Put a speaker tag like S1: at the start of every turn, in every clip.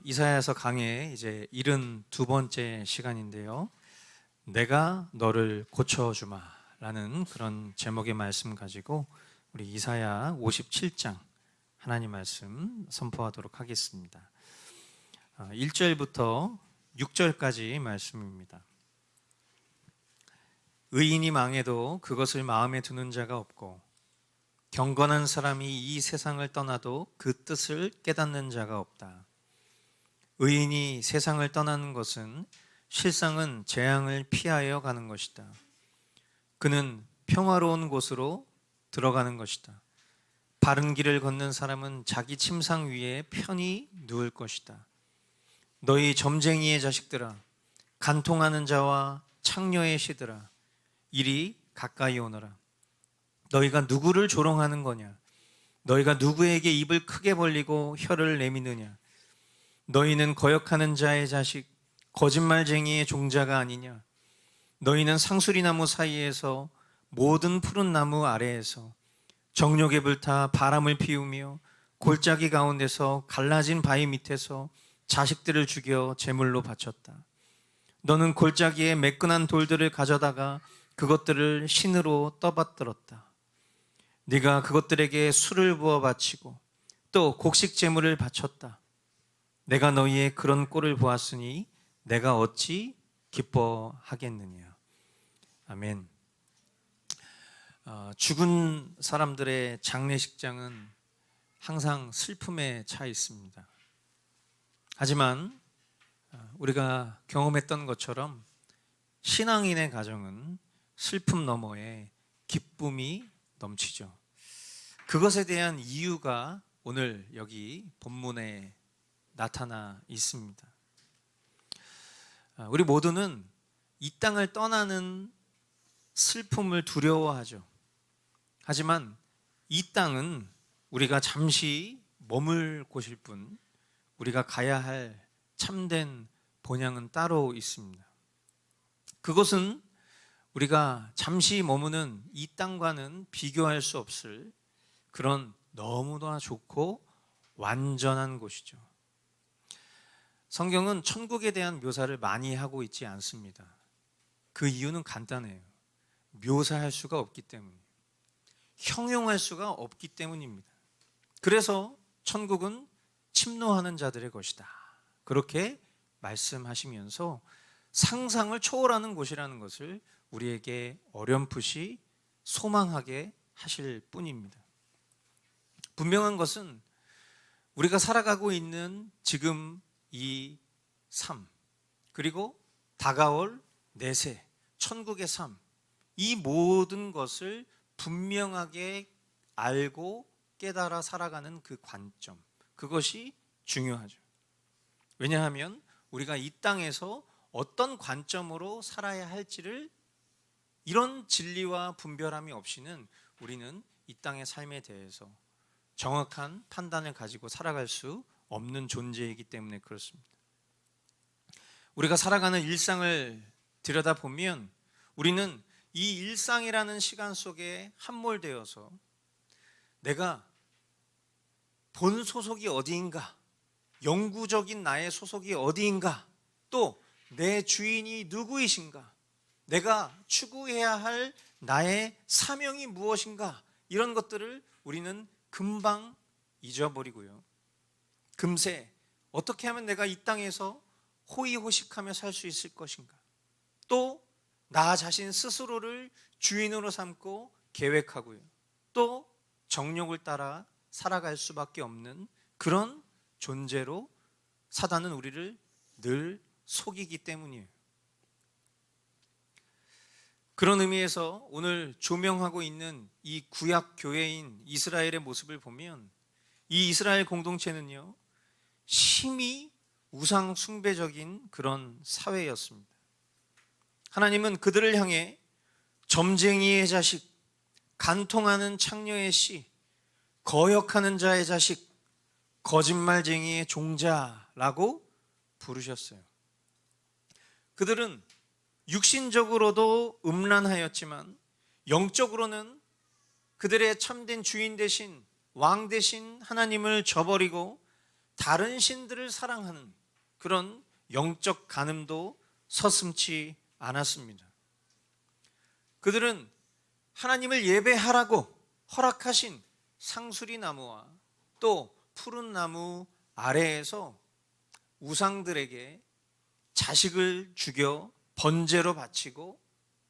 S1: 이사야서 강의 이제 72번째 시간인데요. 내가 너를 고쳐주마 라는 그런 제목의 말씀 가지고 우리 이사야 57장 하나님 말씀 선포하도록 하겠습니다. 1절부터 6절까지 말씀입니다. 의인이 망해도 그것을 마음에 두는 자가 없고 경건한 사람이 이 세상을 떠나도 그 뜻을 깨닫는 자가 없다. 의인이 세상을 떠나는 것은 실상은 재앙을 피하여 가는 것이다. 그는 평화로운 곳으로 들어가는 것이다. 바른 길을 걷는 사람은 자기 침상 위에 편히 누울 것이다. 너희 점쟁이의 자식들아, 간통하는 자와 창녀의 시들아, 이리 가까이 오너라. 너희가 누구를 조롱하는 거냐? 너희가 누구에게 입을 크게 벌리고 혀를 내미느냐? 너희는 거역하는 자의 자식, 거짓말쟁이의 종자가 아니냐? 너희는 상수리나무 사이에서 모든 푸른 나무 아래에서 정욕에 불타 바람을 피우며 골짜기 가운데서 갈라진 바위 밑에서 자식들을 죽여 제물로 바쳤다. 너는 골짜기에 매끈한 돌들을 가져다가 그것들을 신으로 떠받들었다. 네가 그것들에게 술을 부어 바치고 또 곡식 제물을 바쳤다. 내가 너희의 그런 꼴을 보았으니 내가 어찌 기뻐하겠느냐. 아멘. 죽은 사람들의 장례식장은 항상 슬픔에 차 있습니다. 하지만 우리가 경험했던 것처럼 신앙인의 가정은 슬픔 너머에 기쁨이 넘치죠. 그것에 대한 이유가 오늘 여기 본문에 나타나 있습니다. 우리 모두는 이 땅을 떠나는 슬픔을 두려워하죠. 하지만 이 땅은 우리가 잠시 머물 곳일 뿐 우리가 가야 할 참된 본향은 따로 있습니다. 그것은 우리가 잠시 머무는 이 땅과는 비교할 수 없을 그런 너무나 좋고 완전한 곳이죠. 성경은 천국에 대한 묘사를 많이 하고 있지 않습니다. 그 이유는 간단해요. 묘사할 수가 없기 때문이에요. 형용할 수가 없기 때문입니다. 그래서 천국은 침노하는 자들의 것이다. 그렇게 말씀하시면서 상상을 초월하는 곳이라는 것을 우리에게 어렴풋이 소망하게 하실 뿐입니다. 분명한 것은 우리가 살아가고 있는 지금 이 삶, 그리고 다가올 내세, 천국의 삶, 이 모든 것을 분명하게 알고 깨달아 살아가는 그 관점, 그것이 중요하죠. 왜냐하면 우리가 이 땅에서 어떤 관점으로 살아야 할지를 이런 진리와 분별함이 없이는 우리는 이 땅의 삶에 대해서 정확한 판단을 가지고 살아갈 수 없는 존재이기 때문에 그렇습니다. 우리가 살아가는 일상을 들여다보면 우리는 이 일상이라는 시간 속에 함몰되어서 내가 본 소속이 어디인가, 영구적인 나의 소속이 어디인가, 또 내 주인이 누구이신가, 내가 추구해야 할 나의 사명이 무엇인가, 이런 것들을 우리는 금방 잊어버리고요. 금세 어떻게 하면 내가 이 땅에서 호의호식하며 살 수 있을 것인가, 또 나 자신 스스로를 주인으로 삼고 계획하고요, 또 정욕을 따라 살아갈 수밖에 없는 그런 존재로 사단은 우리를 늘 속이기 때문이에요. 그런 의미에서 오늘 조명하고 있는 이 구약 교회인 이스라엘의 모습을 보면 이 이스라엘 공동체는요, 심히 우상 숭배적인 그런 사회였습니다. 하나님은 그들을 향해 점쟁이의 자식, 간통하는 창녀의 씨, 거역하는 자의 자식, 거짓말쟁이의 종자라고 부르셨어요. 그들은 육신적으로도 음란하였지만 영적으로는 그들의 참된 주인 대신 왕 대신 하나님을 저버리고 다른 신들을 사랑하는 그런 영적 간음도 서슴지 않았습니다. 그들은 하나님을 예배하라고 허락하신 상수리 나무와 또 푸른 나무 아래에서 우상들에게 자식을 죽여 번제로 바치고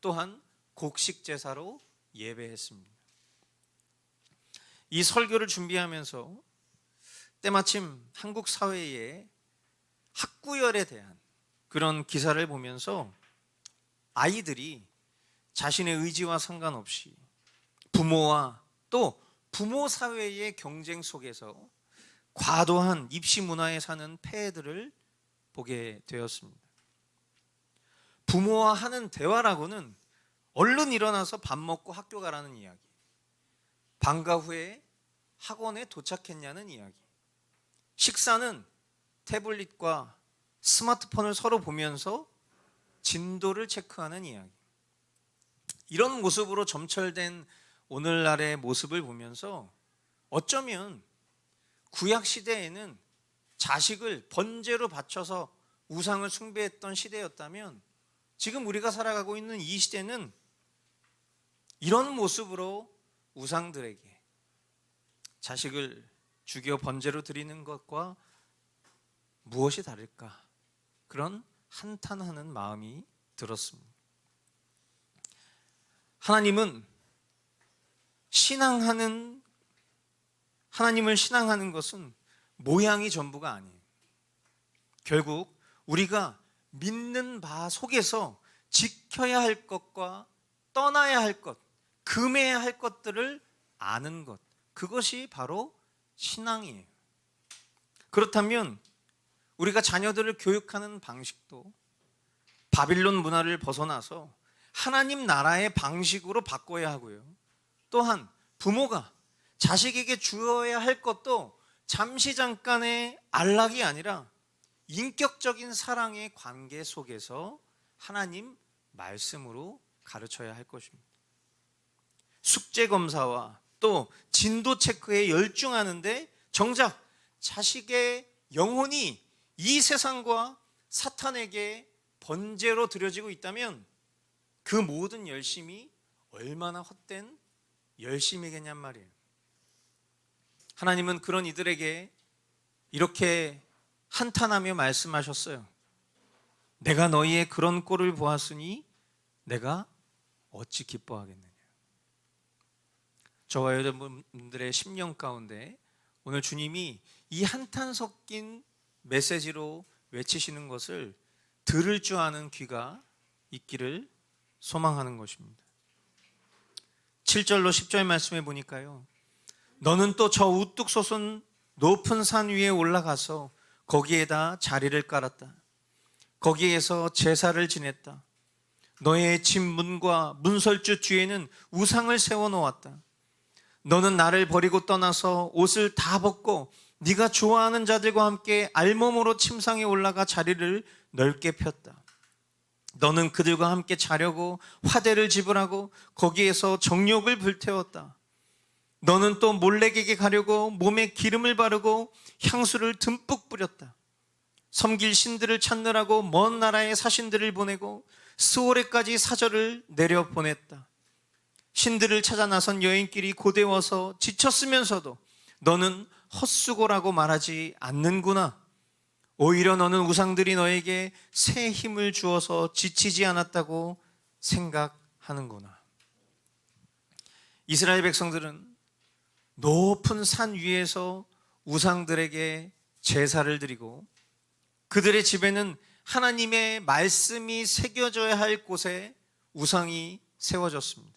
S1: 또한 곡식 제사로 예배했습니다. 이 설교를 준비하면서 때마침 한국 사회의 학구열에 대한 그런 기사를 보면서 아이들이 자신의 의지와 상관없이 부모와 또 부모 사회의 경쟁 속에서 과도한 입시 문화에 사는 폐해들을 보게 되었습니다. 부모와 하는 대화라고는 얼른 일어나서 밥 먹고 학교 가라는 이야기, 방과 후에 학원에 도착했냐는 이야기, 식사는 태블릿과 스마트폰을 서로 보면서 진도를 체크하는 이야기. 이런 모습으로 점철된 오늘날의 모습을 보면서 어쩌면 구약 시대에는 자식을 번제로 바쳐서 우상을 숭배했던 시대였다면 지금 우리가 살아가고 있는 이 시대는 이런 모습으로 우상들에게 자식을 죽여 번제로 드리는 것과 무엇이 다를까? 그런 한탄하는 마음이 들었습니다. 하나님을 신앙하는 것은 모양이 전부가 아니에요. 결국 우리가 믿는 바 속에서 지켜야 할 것과 떠나야 할 것, 금해야 할 것들을 아는 것, 그것이 바로 신앙이에요. 그렇다면 우리가 자녀들을 교육하는 방식도 바빌론 문화를 벗어나서 하나님 나라의 방식으로 바꿔야 하고요. 또한 부모가 자식에게 주어야 할 것도 잠시 잠깐의 안락이 아니라 인격적인 사랑의 관계 속에서 하나님 말씀으로 가르쳐야 할 것입니다. 숙제 검사와 또 진도 체크에 열중하는데 정작 자식의 영혼이 이 세상과 사탄에게 번제로 드려지고 있다면 그 모든 열심이 얼마나 헛된 열심이겠냔 말이에요. 하나님은 그런 이들에게 이렇게 한탄하며 말씀하셨어요. 내가 너희의 그런 꼴을 보았으니 내가 어찌 기뻐하겠느냐. 저와 여러분들의 심령 가운데 오늘 주님이 이 한탄 섞인 메시지로 외치시는 것을 들을 줄 아는 귀가 있기를 소망하는 것입니다. 7절로 10절 말씀해 보니까요, 너는 또 저 우뚝 솟은 높은 산 위에 올라가서 거기에다 자리를 깔았다. 거기에서 제사를 지냈다. 너의 집 문과 문설주 뒤에는 우상을 세워놓았다. 너는 나를 버리고 떠나서 옷을 다 벗고 네가 좋아하는 자들과 함께 알몸으로 침상에 올라가 자리를 넓게 폈다. 너는 그들과 함께 자려고 화대를 지불하고 거기에서 정욕을 불태웠다. 너는 또 몰렉에게 가려고 몸에 기름을 바르고 향수를 듬뿍 뿌렸다. 섬길 신들을 찾느라고 먼 나라의 사신들을 보내고 스오레까지 사절을 내려 보냈다. 신들을 찾아 나선 여인끼리 고대워서 지쳤으면서도 너는 헛수고라고 말하지 않는구나. 오히려 너는 우상들이 너에게 새 힘을 주어서 지치지 않았다고 생각하는구나. 이스라엘 백성들은 높은 산 위에서 우상들에게 제사를 드리고 그들의 집에는 하나님의 말씀이 새겨져야 할 곳에 우상이 세워졌습니다.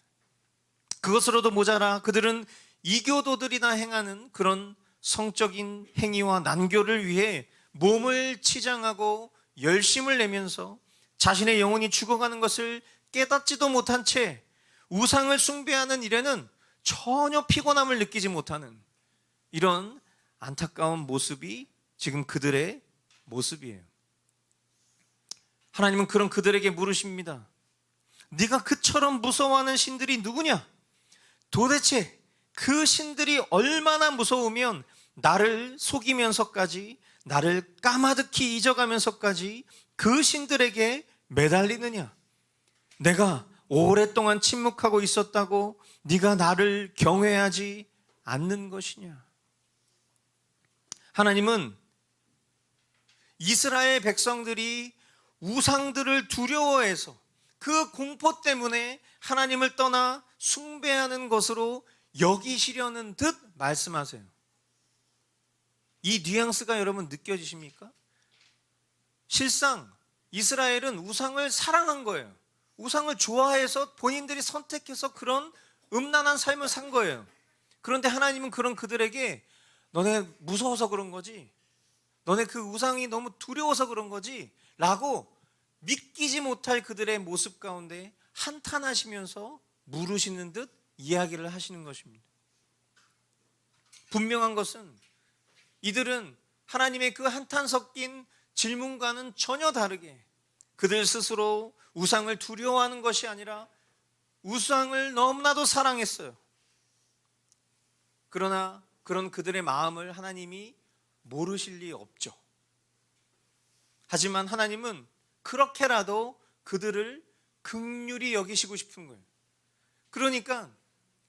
S1: 그것으로도 모자라 그들은 이교도들이나 행하는 그런 성적인 행위와 난교를 위해 몸을 치장하고 열심을 내면서 자신의 영혼이 죽어가는 것을 깨닫지도 못한 채 우상을 숭배하는 일에는 전혀 피곤함을 느끼지 못하는 이런 안타까운 모습이 지금 그들의 모습이에요. 하나님은 그런 그들에게 물으십니다. 네가 그처럼 무서워하는 신들이 누구냐? 도대체 그 신들이 얼마나 무서우면 나를 속이면서까지, 나를 까마득히 잊어가면서까지 그 신들에게 매달리느냐? 내가 오랫동안 침묵하고 있었다고 네가 나를 경외하지 않는 것이냐? 하나님은 이스라엘 백성들이 우상들을 두려워해서 그 공포 때문에 하나님을 떠나 숭배하는 것으로 여기시려는 듯 말씀하세요. 이 뉘앙스가 여러분 느껴지십니까? 실상 이스라엘은 우상을 사랑한 거예요. 우상을 좋아해서 본인들이 선택해서 그런 음란한 삶을 산 거예요. 그런데 하나님은 그런 그들에게 너네 무서워서 그런 거지, 너네 그 우상이 너무 두려워서 그런 거지 라고 믿기지 못할 그들의 모습 가운데 한탄하시면서 물으시는 듯 이야기를 하시는 것입니다. 분명한 것은 이들은 하나님의 그 한탄 섞인 질문과는 전혀 다르게 그들 스스로 우상을 두려워하는 것이 아니라 우상을 너무나도 사랑했어요. 그러나 그런 그들의 마음을 하나님이 모르실 리 없죠. 하지만 하나님은 그렇게라도 그들을 긍휼히 여기시고 싶은 거예요. 그러니까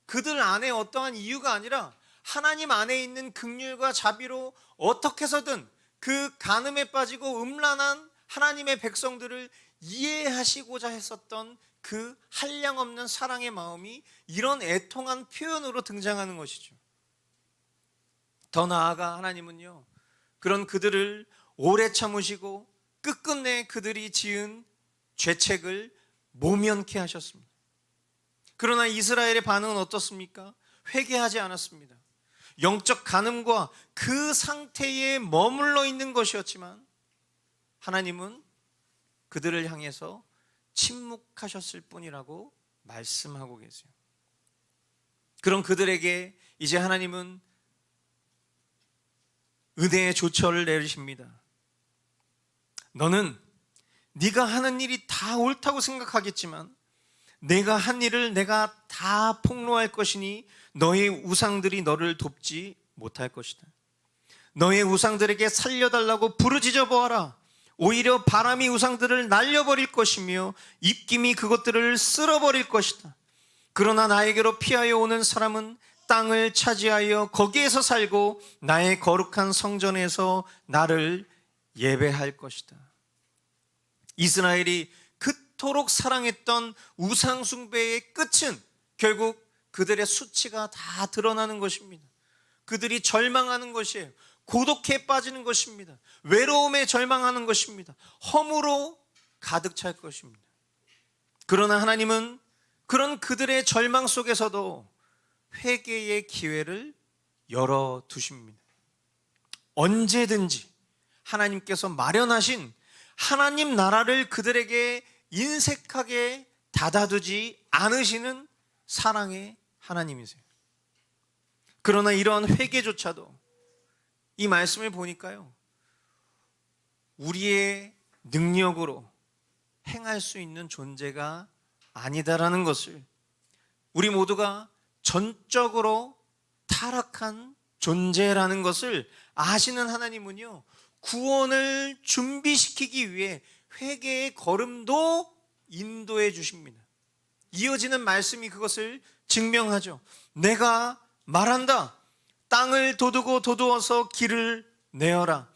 S1: 그들 안에 어떠한 이유가 아니라 하나님 안에 있는 긍휼과 자비로 어떻게 해서든 그 간음에 빠지고 음란한 하나님의 백성들을 이해하시고자 했었던 그 한량없는 사랑의 마음이 이런 애통한 표현으로 등장하는 것이죠. 더 나아가 하나님은요, 그런 그들을 오래 참으시고 끝끝내 그들이 지은 죄책을 모면케 하셨습니다. 그러나 이스라엘의 반응은 어떻습니까? 회개하지 않았습니다. 영적 간음과 그 상태에 머물러 있는 것이었지만 하나님은 그들을 향해서 침묵하셨을 뿐이라고 말씀하고 계세요. 그런 그들에게 이제 하나님은 은혜의 조처를 내리십니다. 너는 네가 하는 일이 다 옳다고 생각하겠지만 내가 한 일을 내가 다 폭로할 것이니 너의 우상들이 너를 돕지 못할 것이다. 너의 우상들에게 살려달라고 부르짖어 보아라. 오히려 바람이 우상들을 날려버릴 것이며 입김이 그것들을 쓸어버릴 것이다. 그러나 나에게로 피하여 오는 사람은 땅을 차지하여 거기에서 살고 나의 거룩한 성전에서 나를 예배할 것이다. 이스라엘이 그토록 사랑했던 우상 숭배의 끝은 결국 그들의 수치가 다 드러나는 것입니다. 그들이 절망하는 것이에요. 고독에 빠지는 것입니다. 외로움에 절망하는 것입니다. 허무로 가득 찰 것입니다. 그러나 하나님은 그런 그들의 절망 속에서도 회개의 기회를 열어두십니다. 언제든지 하나님께서 마련하신 하나님 나라를 그들에게 인색하게 닫아두지 않으시는 사랑의 하나님이세요. 그러나 이러한 회개조차도 이 말씀을 보니까요, 우리의 능력으로 행할 수 있는 존재가 아니다라는 것을, 우리 모두가 전적으로 타락한 존재라는 것을 아시는 하나님은요, 구원을 준비시키기 위해 회개의 걸음도 인도해 주십니다. 이어지는 말씀이 그것을 증명하죠. 내가 말한다. 땅을 도두고 도두어서 길을 내어라.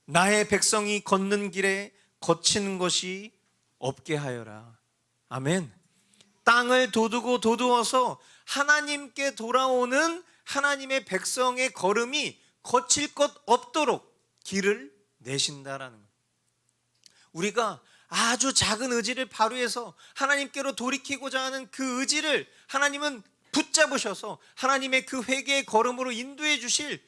S1: 나의 백성이 걷는 길에 거치는 것이 없게 하여라. 아멘. 땅을 도두고 도두어서 하나님께 돌아오는 하나님의 백성의 걸음이 거칠 것 없도록 길을 내신다라는 것. 우리가 아주 작은 의지를 발휘해서 하나님께로 돌이키고자 하는 그 의지를 하나님은 붙잡으셔서 하나님의 그 회개의 걸음으로 인도해 주실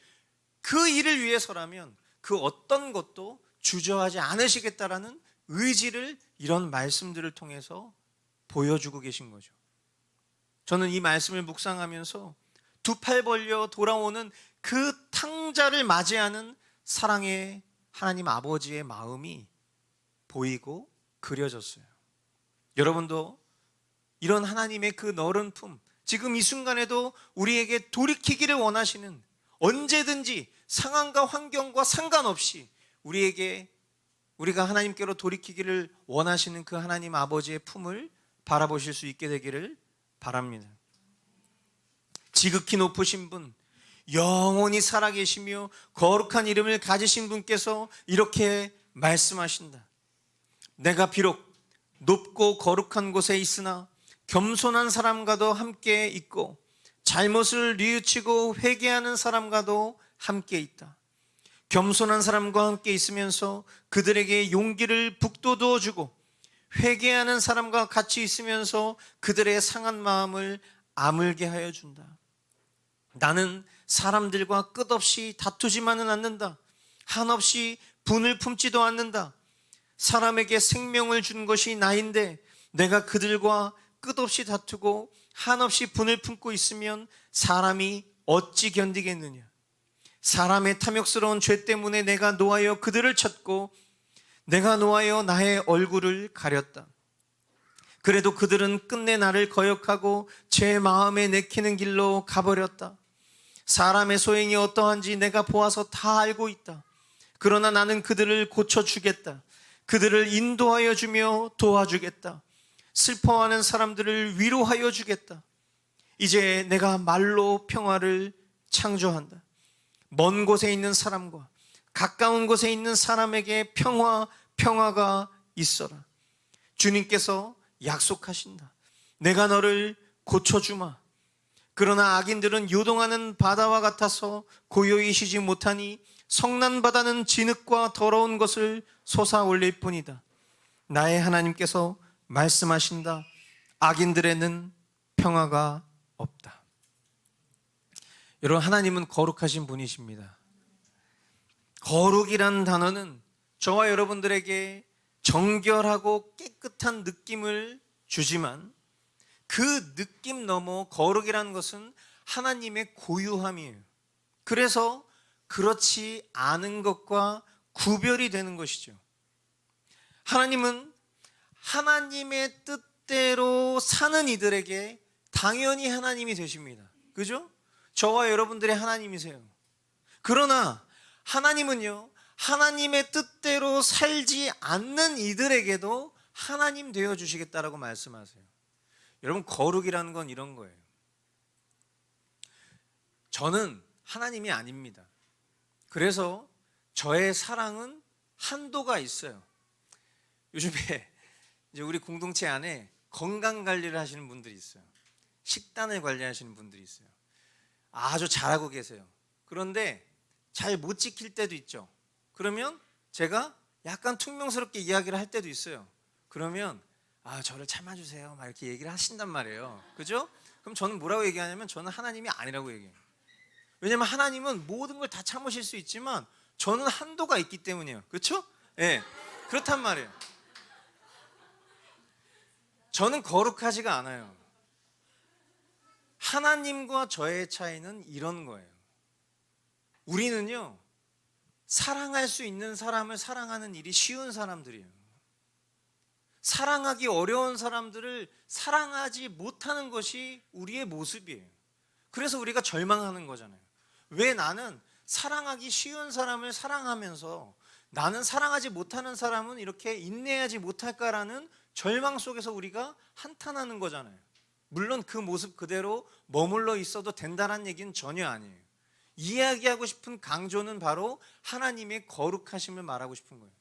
S1: 그 일을 위해서라면 그 어떤 것도 주저하지 않으시겠다라는 의지를 이런 말씀들을 통해서 보여주고 계신 거죠. 저는 이 말씀을 묵상하면서 두 팔 벌려 돌아오는 그 탕자를 맞이하는 사랑의 하나님 아버지의 마음이 보이고 그려졌어요. 여러분도 이런 하나님의 그 너른 품, 지금 이 순간에도 우리에게 돌이키기를 원하시는, 언제든지 상황과 환경과 상관없이 우리가 하나님께로 돌이키기를 원하시는 그 하나님 아버지의 품을 바라보실 수 있게 되기를 바랍니다. 지극히 높으신 분, 영원히 살아계시며 거룩한 이름을 가지신 분께서 이렇게 말씀하신다. 내가 비록 높고 거룩한 곳에 있으나 겸손한 사람과도 함께 있고 잘못을 뉘우치고 회개하는 사람과도 함께 있다. 겸손한 사람과 함께 있으면서 그들에게 용기를 북돋워 주고 회개하는 사람과 같이 있으면서 그들의 상한 마음을 아물게 하여 준다. 나는 사람들과 끝없이 다투지만은 않는다. 한없이 분을 품지도 않는다. 사람에게 생명을 준 것이 나인데 내가 그들과 끝없이 다투고 한없이 분을 품고 있으면 사람이 어찌 견디겠느냐. 사람의 탐욕스러운 죄 때문에 내가 노하여 그들을 쳤고 내가 노하여 나의 얼굴을 가렸다. 그래도 그들은 끝내 나를 거역하고 제 마음에 내키는 길로 가버렸다. 사람의 소행이 어떠한지 내가 보아서 다 알고 있다. 그러나 나는 그들을 고쳐주겠다. 그들을 인도하여 주며 도와주겠다. 슬퍼하는 사람들을 위로하여 주겠다. 이제 내가 말로 평화를 창조한다. 먼 곳에 있는 사람과 가까운 곳에 있는 사람에게 평화가 있어라. 주님께서 약속하신다. 내가 너를 고쳐주마. 그러나 악인들은 요동하는 바다와 같아서 고요히 쉬지 못하니 성난 바다는 진흙과 더러운 것을 솟아올릴 뿐이다. 나의 하나님께서 말씀하신다. 악인들에는 평화가 없다. 여러분, 하나님은 거룩하신 분이십니다. 거룩이란 단어는 저와 여러분들에게 정결하고 깨끗한 느낌을 주지만 그 느낌 넘어 거룩이라는 것은 하나님의 고유함이에요. 그래서 그렇지 않은 것과 구별이 되는 것이죠. 하나님은 하나님의 뜻대로 사는 이들에게 당연히 하나님이 되십니다. 그죠? 저와 여러분들의 하나님이세요. 그러나 하나님은요, 하나님의 뜻대로 살지 않는 이들에게도 하나님 되어주시겠다라고 말씀하세요. 여러분, 거룩이라는 건 이런 거예요. 저는 하나님이 아닙니다. 그래서 저의 사랑은 한도가 있어요. 요즘에 이제 우리 공동체 안에 건강 관리를 하시는 분들이 있어요. 식단을 관리하시는 분들이 있어요. 아주 잘하고 계세요. 그런데 잘 못 지킬 때도 있죠. 그러면 제가 약간 퉁명스럽게 이야기를 할 때도 있어요. 그러면 저를 참아주세요 막 이렇게 얘기를 하신단 말이에요. 그죠? 그럼 저는 뭐라고 얘기하냐면 저는 하나님이 아니라고 얘기해요. 왜냐면 하나님은 모든 걸 다 참으실 수 있지만 저는 한도가 있기 때문이에요. 그렇죠? 예. 그렇단 말이에요. 저는 거룩하지가 않아요. 하나님과 저의 차이는 이런 거예요. 우리는요, 사랑할 수 있는 사람을 사랑하는 일이 쉬운 사람들이에요. 사랑하기 어려운 사람들을 사랑하지 못하는 것이 우리의 모습이에요. 그래서 우리가 절망하는 거잖아요. 왜 나는 사랑하기 쉬운 사람을 사랑하면서 나는 사랑하지 못하는 사람은 이렇게 인내하지 못할까라는 절망 속에서 우리가 한탄하는 거잖아요. 물론 그 모습 그대로 머물러 있어도 된다는 얘기는 전혀 아니에요. 이야기하고 싶은 강조는 바로 하나님의 거룩하심을 말하고 싶은 거예요.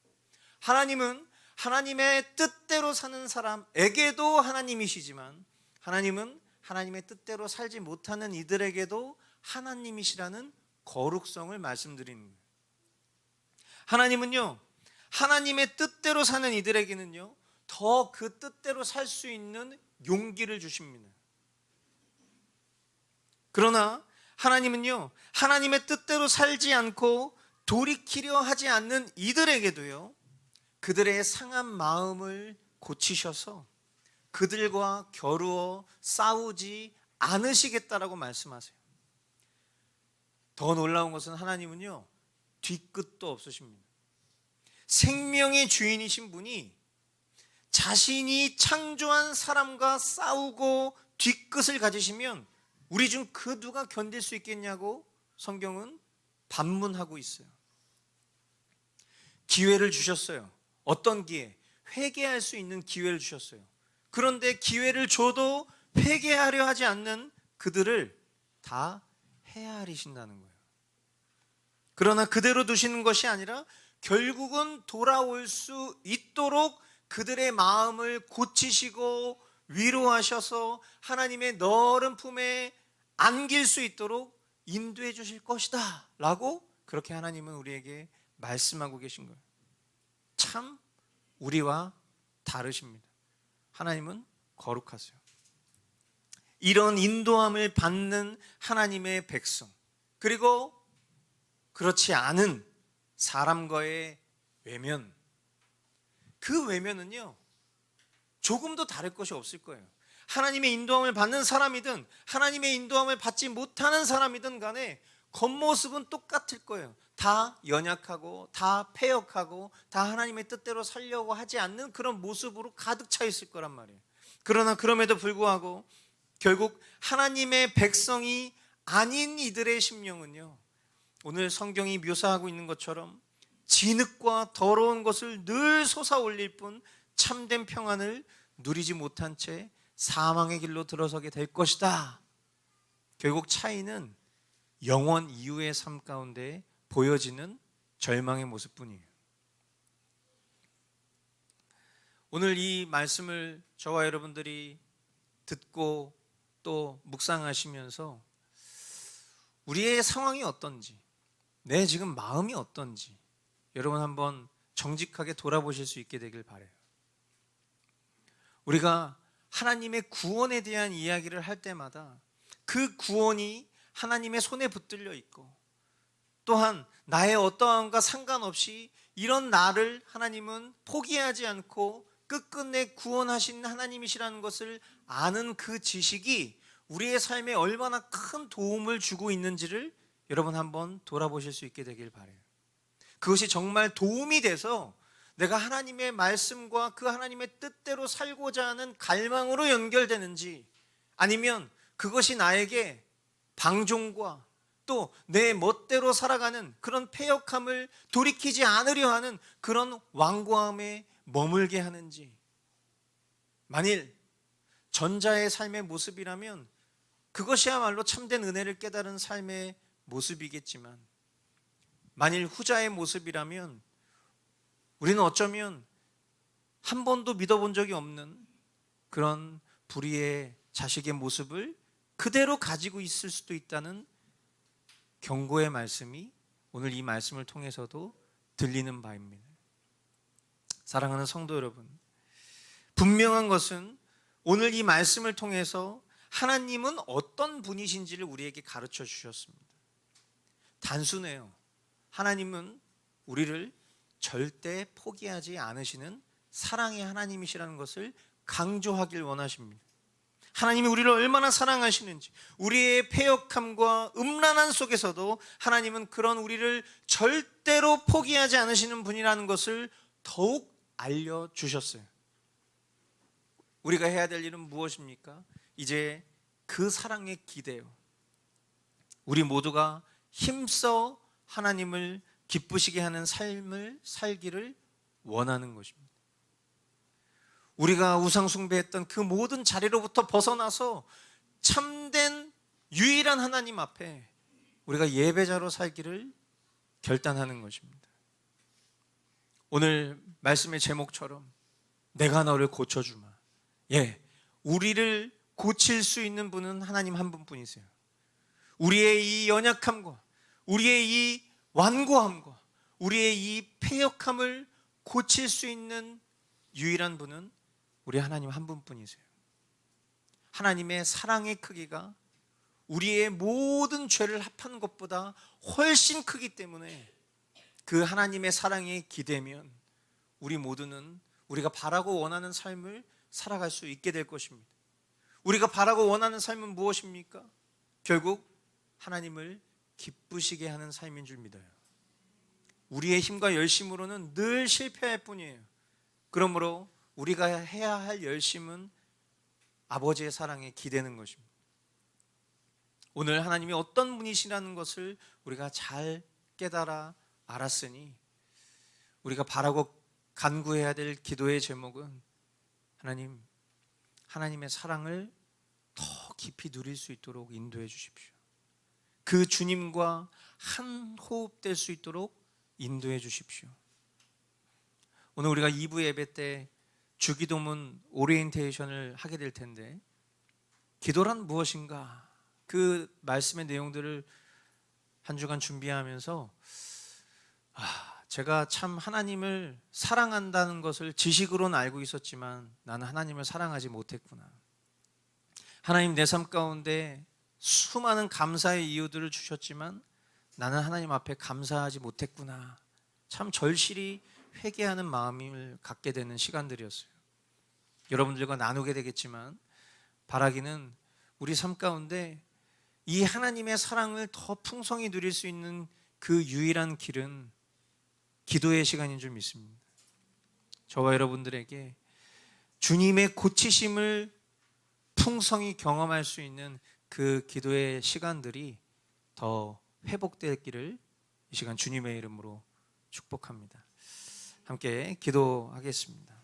S1: 하나님은 하나님의 뜻대로 사는 사람에게도 하나님이시지만 하나님은 하나님의 뜻대로 살지 못하는 이들에게도 하나님이시라는 거룩성을 말씀드리는 거예요. 하나님은요, 하나님의 뜻대로 사는 이들에게는요, 더 그 뜻대로 살 수 있는 용기를 주십니다. 그러나 하나님은요, 하나님의 뜻대로 살지 않고 돌이키려 하지 않는 이들에게도요, 그들의 상한 마음을 고치셔서 그들과 겨루어 싸우지 않으시겠다라고 말씀하세요. 더 놀라운 것은 하나님은요, 뒤끝도 없으십니다. 생명의 주인이신 분이 자신이 창조한 사람과 싸우고 뒤끝을 가지시면 우리 중 그 누가 견딜 수 있겠냐고 성경은 반문하고 있어요. 기회를 주셨어요. 어떤 기회? 회개할 수 있는 기회를 주셨어요. 그런데 기회를 줘도 회개하려 하지 않는 그들을 다 헤아리신다는 거예요. 그러나 그대로 두시는 것이 아니라 결국은 돌아올 수 있도록 그들의 마음을 고치시고 위로하셔서 하나님의 너른 품에 안길 수 있도록 인도해 주실 것이다 라고 그렇게 하나님은 우리에게 말씀하고 계신 거예요. 참 우리와 다르십니다. 하나님은 거룩하세요. 이런 인도함을 받는 하나님의 백성, 그리고 그렇지 않은 사람과의 외면, 그 외면은요 조금도 다를 것이 없을 거예요. 하나님의 인도함을 받는 사람이든 하나님의 인도함을 받지 못하는 사람이든 간에 겉모습은 똑같을 거예요. 다 연약하고 다 패역하고 다 하나님의 뜻대로 살려고 하지 않는 그런 모습으로 가득 차 있을 거란 말이에요. 그러나 그럼에도 불구하고 결국 하나님의 백성이 아닌 이들의 심령은요, 오늘 성경이 묘사하고 있는 것처럼 진흙과 더러운 것을 늘 솟아올릴 뿐 참된 평안을 누리지 못한 채 사망의 길로 들어서게 될 것이다. 결국 차이는 영원 이후의 삶 가운데 보여지는 절망의 모습뿐이에요. 오늘 이 말씀을 저와 여러분들이 듣고 또 묵상하시면서 우리의 상황이 어떤지, 내 지금 마음이 어떤지 여러분 한번 정직하게 돌아보실 수 있게 되길 바라요. 우리가 하나님의 구원에 대한 이야기를 할 때마다 그 구원이 하나님의 손에 붙들려 있고, 또한 나의 어떠함과 상관없이 이런 나를 하나님은 포기하지 않고 끝끝내 구원하신 하나님이시라는 것을 아는 그 지식이 우리의 삶에 얼마나 큰 도움을 주고 있는지를 여러분 한번 돌아보실 수 있게 되길 바라요. 그것이 정말 도움이 돼서 내가 하나님의 말씀과 그 하나님의 뜻대로 살고자 하는 갈망으로 연결되는지, 아니면 그것이 나에게 방종과 또 내 멋대로 살아가는 그런 패역함을 돌이키지 않으려 하는 그런 완고함에 머물게 하는지. 만일 전자의 삶의 모습이라면 그것이야말로 참된 은혜를 깨달은 삶의 모습이겠지만, 만일 후자의 모습이라면 우리는 어쩌면 한 번도 믿어본 적이 없는 그런 불의의 자식의 모습을 그대로 가지고 있을 수도 있다는 경고의 말씀이 오늘 이 말씀을 통해서도 들리는 바입니다. 사랑하는 성도 여러분, 분명한 것은 오늘 이 말씀을 통해서 하나님은 어떤 분이신지를 우리에게 가르쳐 주셨습니다. 단순해요. 하나님은 우리를 절대 포기하지 않으시는 사랑의 하나님이시라는 것을 강조하길 원하십니다. 하나님이 우리를 얼마나 사랑하시는지, 우리의 패역함과 음란한 속에서도 하나님은 그런 우리를 절대로 포기하지 않으시는 분이라는 것을 더욱 알려주셨어요. 우리가 해야 될 일은 무엇입니까? 이제 그 사랑에 기대요. 우리 모두가 힘써 하나님을 기쁘시게 하는 삶을 살기를 원하는 것입니다. 우리가 우상 숭배했던 그 모든 자리로부터 벗어나서 참된 유일한 하나님 앞에 우리가 예배자로 살기를 결단하는 것입니다. 오늘 말씀의 제목처럼 내가 너를 고쳐주마. 우리를 고칠 수 있는 분은 하나님 한 분뿐이세요. 우리의 이 연약함과 우리의 이 완고함과 우리의 이 패역함을 고칠 수 있는 유일한 분은 우리 하나님 한 분뿐이세요. 하나님의 사랑의 크기가 우리의 모든 죄를 합한 것보다 훨씬 크기 때문에 그 하나님의 사랑에 기대면 우리 모두는 우리가 바라고 원하는 삶을 살아갈 수 있게 될 것입니다. 우리가 바라고 원하는 삶은 무엇입니까? 결국 하나님을 기쁘시게 하는 삶인 줄 믿어요. 우리의 힘과 열심으로는 늘 실패할 뿐이에요. 그러므로 우리가 해야 할 열심은 아버지의 사랑에 기대는 것입니다. 오늘 하나님이 어떤 분이시라는 것을 우리가 잘 깨달아 알았으니 우리가 바라고 간구해야 될 기도의 제목은 하나님, 하나님의 사랑을 더 깊이 누릴 수 있도록 인도해 주십시오. 그 주님과 한 호흡 될 수 있도록 인도해 주십시오. 오늘 우리가 2부 예배 때 주기도문 오리엔테이션을 하게 될 텐데, 기도란 무엇인가? 그 말씀의 내용들을 한 주간 준비하면서 제가 참 하나님을 사랑한다는 것을 지식으로는 알고 있었지만 나는 하나님을 사랑하지 못했구나. 하나님, 내 삶 가운데 수많은 감사의 이유들을 주셨지만 나는 하나님 앞에 감사하지 못했구나. 참 절실히 회개하는 마음을 갖게 되는 시간들이었어요. 여러분들과 나누게 되겠지만 바라기는 우리 삶 가운데 이 하나님의 사랑을 더 풍성히 누릴 수 있는 그 유일한 길은 기도의 시간인 줄 믿습니다. 저와 여러분들에게 주님의 고치심을 풍성히 경험할 수 있는 그 기도의 시간들이 더 회복되기를 이 시간 주님의 이름으로 축복합니다. 함께 기도하겠습니다.